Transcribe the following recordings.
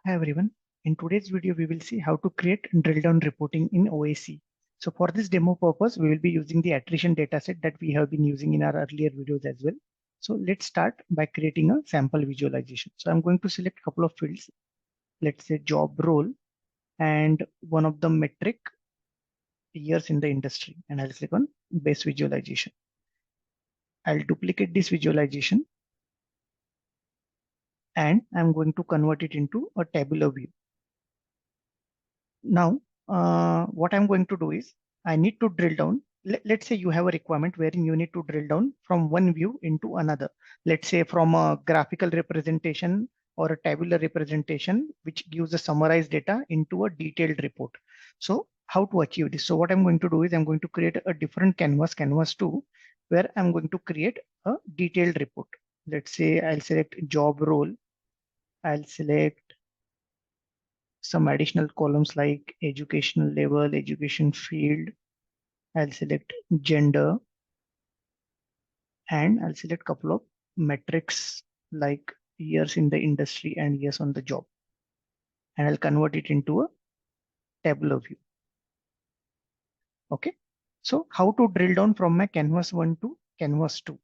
Hi everyone. In today's video, we will see how to create drill down reporting in OAC. So for this demo purpose, we will be using the attrition dataset that we have been using in our earlier videos as well. So let's start by creating a sample visualization. So I'm going to select a couple of fields. Let's say job role and one of the metric years in the industry. And I'll click on base visualization. I'll duplicate this visualization and I'm going to convert it into a tabular view. Now, what I'm going to do is I need to drill down. Let's say you have a requirement wherein you need to drill down from one view into another. Let's say from a graphical representation or a tabular representation, which gives a summarized data into a detailed report. So how to achieve this? So what I'm going to do is I'm going to create a different canvas, canvas 2, where I'm going to create a detailed report. Let's say I'll select job role. I'll select some additional columns like educational level, education field. I'll select gender and I'll select a couple of metrics like years in the industry and years on the job. And I'll convert it into a tabular view. Okay. So how to drill down from my canvas 1 to canvas 2.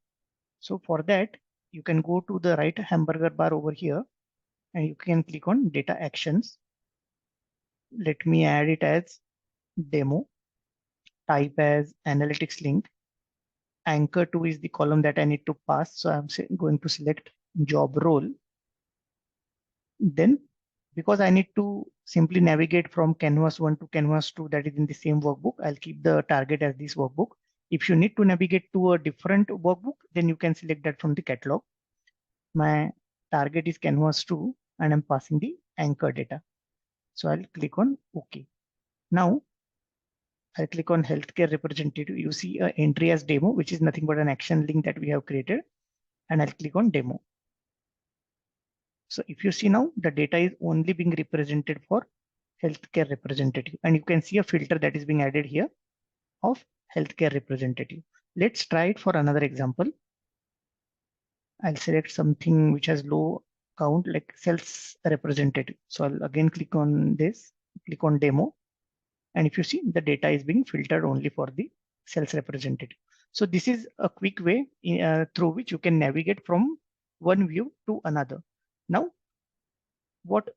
So for that, you can go to the right hamburger bar over here and you can click on data actions. Let me add it as demo, type as analytics link. Anchor to is the column that I need to pass. So I'm going to select job role. Then because I need to simply navigate from canvas 1 to canvas 2 that is in the same workbook, I'll keep the target as this workbook. If you need to navigate to a different workbook, then you can select that from the catalog. My target is canvas 2 and I'm passing the anchor data. So I'll click on OK. Now I'll click on healthcare representative. You see an entry as demo, which is nothing but an action link that we have created. And I'll click on demo. So if you see now, the data is only being represented for healthcare representative. And you can see a filter that is being added here of healthcare representative. Let's try it for another example. I'll select something which has low count like sales representative. So I'll again click on this, click on demo. And if you see, the data is being filtered only for the sales representative. So this is a quick way through which you can navigate from one view to another. Now, what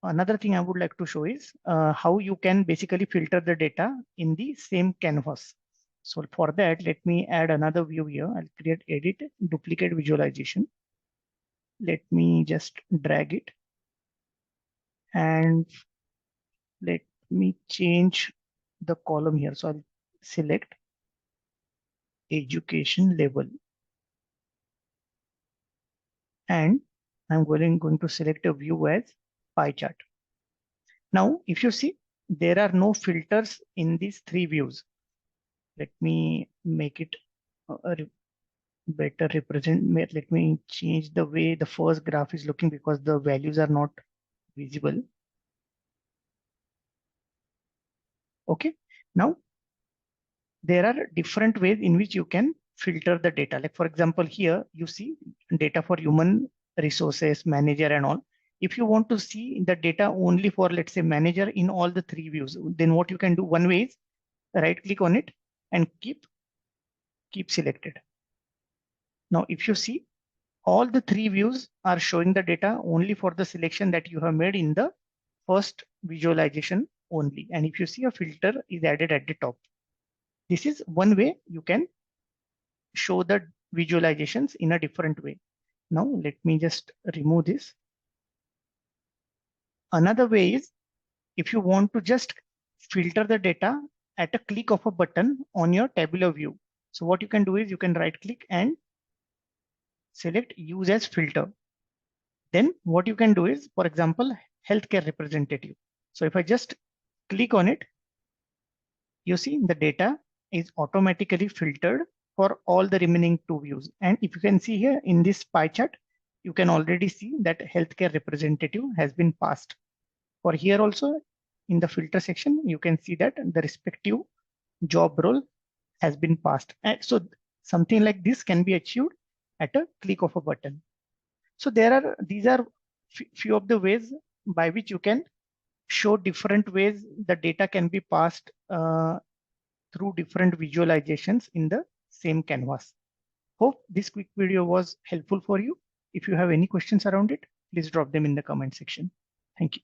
another thing I would like to show is how you can basically filter the data in the same canvas. So for that, let me add another view here. I'll create edit, duplicate visualization. Let me just drag it and let me change the column here. So I'll select education level and I'm going to select a view as pie chart. Now, if you see, there are no filters in these three views. Let me make it better represent. Let me change the way the first graph is looking because the values are not visible. Okay. Now, there are different ways in which you can filter the data. Like for example, here you see data for human resources, manager and all. If you want to see the data only for, let's say, manager in all the three views, then what you can do, one way is right click on it and keep selected. Now, if you see, all the three views are showing the data only for the selection that you have made in the first visualization only. And if you see, a filter is added at the top. This is one way you can show the visualizations in a different way. Now, let me just remove this. Another way is if you want to just filter the data at a click of a button on your tabular view. So what you can do is you can right click and select use as filter. Then what you can do is, for example, healthcare representative. So if I just click on it, you see the data is automatically filtered for all the remaining two views. And if you can see here in this pie chart, you can already see that healthcare representative has been passed. For here also in the filter section, you can see that the respective job role has been passed. And so something like this can be achieved at a click of a button. So these are few of the ways by which you can show different ways the data can be passed through different visualizations in the same canvas. Hope this quick video was helpful for you. If you have any questions around it, please drop them in the comment section. Thank you.